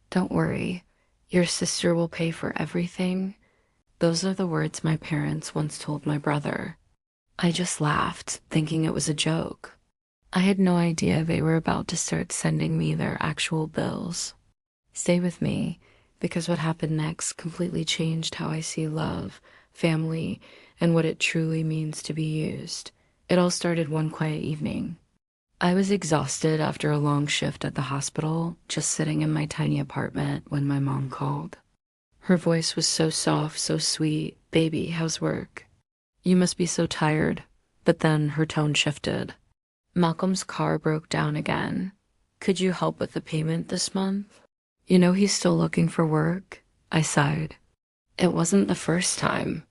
Don't worry, your sister will pay for everything. Those are the words my parents once told my brother. I just laughed, thinking it was a joke. I had no idea they were about to start sending me their actual bills. Stay with me, because what happened next completely changed how I see love, family, and what it truly means to be used. It all started one quiet evening. I was exhausted after a long shift at the hospital, just sitting in my tiny apartment when my mom called. Her voice was so soft, so sweet. "Baby, how's work? You must be so tired." But then her tone shifted. "Malcolm's car broke down again. Could you help with the payment this month? You know he's still looking for work." I sighed. It wasn't the first time.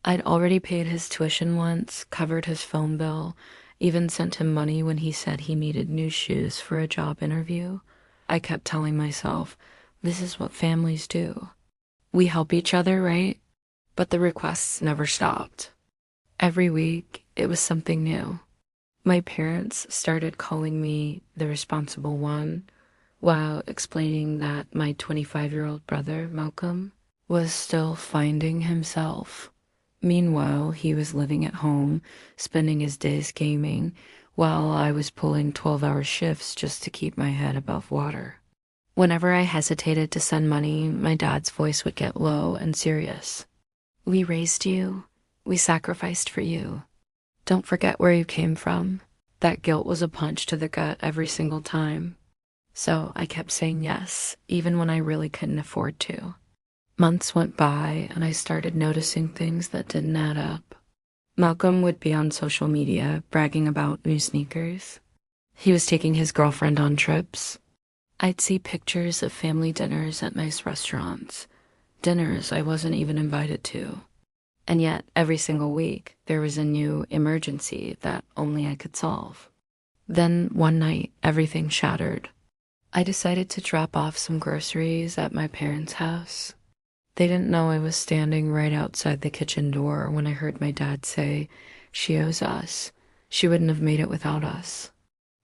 I'd already paid his tuition once, covered his phone bill, even sent him money when he said he needed new shoes for a job interview. I kept telling myself, this is what families do. We help each other, right? But the requests never stopped. Every week, it was something new. My parents started calling me the responsible one, while explaining that my 25-year-old brother, Malcolm, was still finding himself. Meanwhile, he was living at home, spending his days gaming, while I was pulling 12-hour shifts just to keep my head above water. Whenever I hesitated to send money, my dad's voice would get low and serious. "We raised you. We sacrificed for you. Don't forget where you came from." That guilt was a punch to the gut every single time. So I kept saying yes, even when I really couldn't afford to. Months went by, and I started noticing things that didn't add up. Malcolm would be on social media bragging about new sneakers. He was taking his girlfriend on trips. I'd see pictures of family dinners at nice restaurants, dinners I wasn't even invited to. And yet, every single week, there was a new emergency that only I could solve. Then, one night, everything shattered. I decided to drop off some groceries at my parents' house. They didn't know I was standing right outside the kitchen door when I heard my dad say, "She owes us. She wouldn't have made it without us.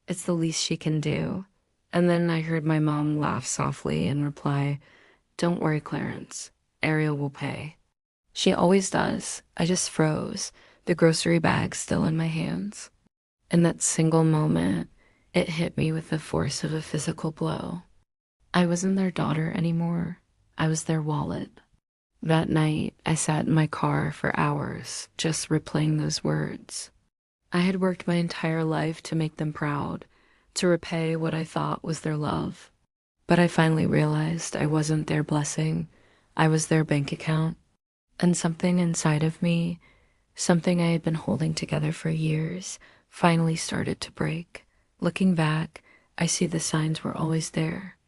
It's the least she can do." And then I heard my mom laugh softly and reply, "Don't worry, Clarence. Ariel will pay." She always does. I just froze, the grocery bag still in my hands. In that single moment, it hit me with the force of a physical blow. I wasn't their daughter anymore. I was their wallet. That night, I sat in my car for hours, just replaying those words. I had worked my entire life to make them proud, to repay what I thought was their love. But I finally realized I wasn't their blessing. I was their bank account. And something inside of me, something I had been holding together for years, finally started to break. Looking back, I see the signs were always there.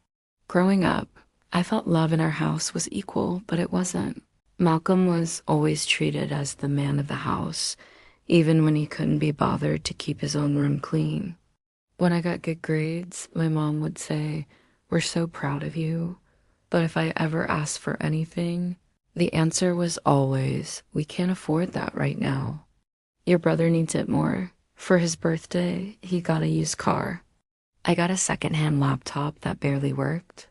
Growing up, I felt love in our house was equal, but it wasn't. Malcolm was always treated as the man of the house, even when he couldn't be bothered to keep his own room clean. When I got good grades, my mom would say, "We're so proud of you." But if I ever asked for anything, the answer was always, "We can't afford that right now. Your brother needs it more. For his birthday, he got a used car." I got a secondhand laptop that barely worked.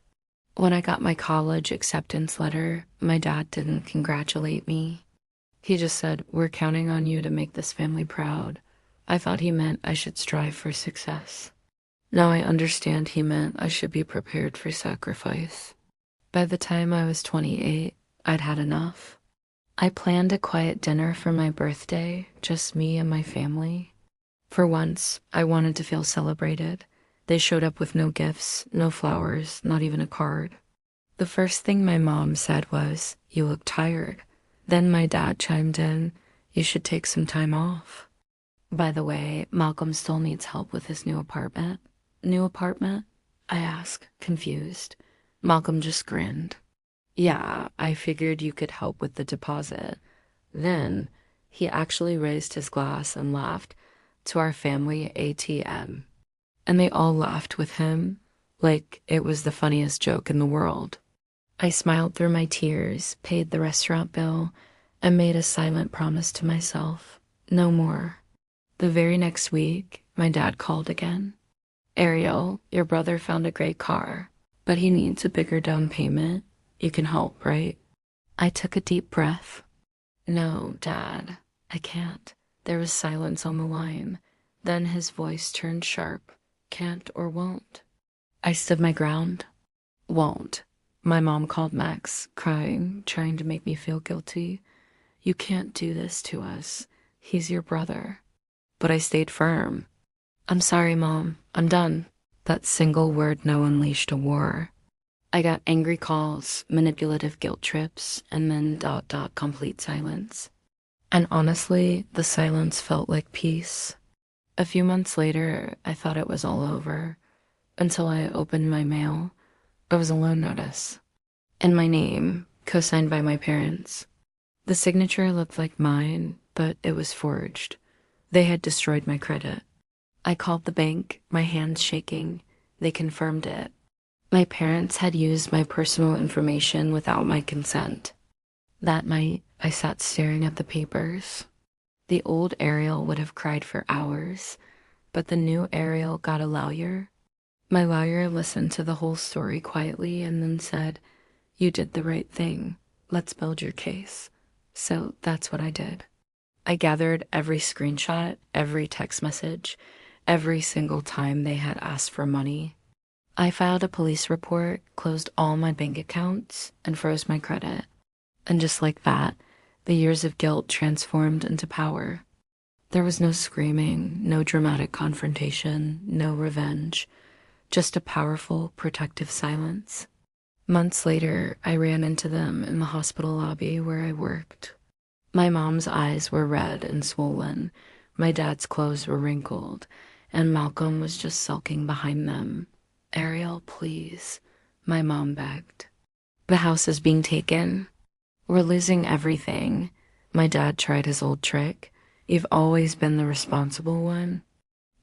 When I got my college acceptance letter, my dad didn't congratulate me. He just said, "We're counting on you to make this family proud." I thought he meant I should strive for success. Now I understand he meant I should be prepared for sacrifice. By the time I was 28, I'd had enough. I planned a quiet dinner for my birthday, just me and my family. For once, I wanted to feel celebrated. They showed up with no gifts, no flowers, not even a card. The first thing my mom said was, "You look tired." Then my dad chimed in, "You should take some time off." By the way, Malcolm still needs help with his new apartment. "New apartment?" I asked, confused. Malcolm just grinned. "Yeah, I figured you could help with the deposit." Then he actually raised his glass and laughed, "To our family ATM." And they all laughed with him, like it was the funniest joke in the world. I smiled through my tears, paid the restaurant bill, and made a silent promise to myself, no more. The very next week, my dad called again. "Ariel, your brother found a great car." but he needs a bigger down payment. You can help, right? I took a deep breath. No, Dad, I can't. There was silence on the line. Then his voice turned sharp. Can't or won't. I stood my ground. Won't. My mom called Max, crying, trying to make me feel guilty. You can't do this to us. He's your brother. But I stayed firm. I'm sorry, Mom. I'm done. That single word now unleashed a war. I got angry calls, manipulative guilt trips, and then ... complete silence. And honestly, the silence felt like peace. A few months later, I thought it was all over, until I opened my mail. It was a loan notice. And my name, co-signed by my parents. The signature looked like mine, but it was forged. They had destroyed my credit. I called the bank, my hands shaking. They confirmed it. My parents had used my personal information without my consent. That night, I sat staring at the papers. The old Ariel would have cried for hours, but the new Ariel got a lawyer. My lawyer listened to the whole story quietly and then said, "You did the right thing. Let's build your case." So that's what I did. I gathered every screenshot, every text message, every single time they had asked for money. I filed a police report, closed all my bank accounts, and froze my credit. And just like that, the years of guilt transformed into power. There was no screaming, no dramatic confrontation, no revenge, just a powerful, protective silence. Months later, I ran into them in the hospital lobby where I worked. My mom's eyes were red and swollen, my dad's clothes were wrinkled, and Malcolm was just sulking behind them. "Ariel, please," my mom begged. "The house is being taken. We're losing everything." My dad tried his old trick. "You've always been the responsible one.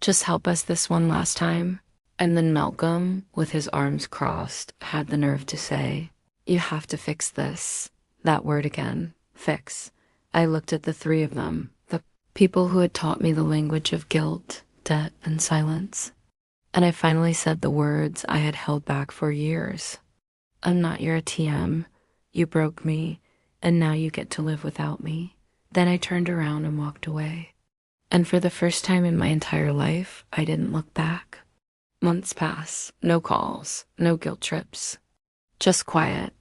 Just help us this one last time." And then Malcolm, with his arms crossed, had the nerve to say, "You have to fix this." That word again, fix. I looked at the three of them, the people who had taught me the language of guilt, debt, and silence. And I finally said the words I had held back for years. "I'm not your ATM. You broke me, and now you get to live without me." Then I turned around and walked away. And for the first time in my entire life, I didn't look back. Months pass, no calls, no guilt trips, just quiet.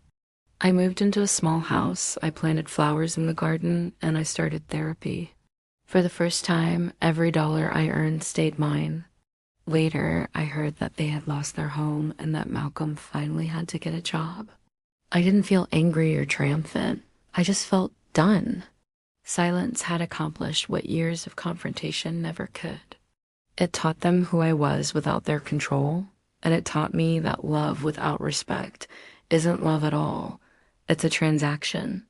I moved into a small house, I planted flowers in the garden, and I started therapy. For the first time, every dollar I earned stayed mine. Later, I heard that they had lost their home and that Malcolm finally had to get a job. I didn't feel angry or triumphant. I just felt done. Silence had accomplished what years of confrontation never could. It taught them who I was without their control, and it taught me that love without respect isn't love at all. It's a transaction.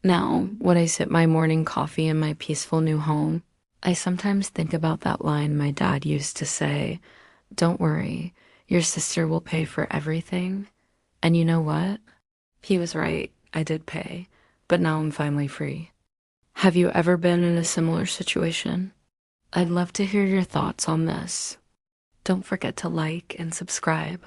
Now, when I sip my morning coffee in my peaceful new home, I sometimes think about that line my dad used to say, "Don't worry, your sister will pay for everything." And you know what? He was right, I did pay, but now I'm finally free. Have you ever been in a similar situation? I'd love to hear your thoughts on this. Don't forget to like and subscribe.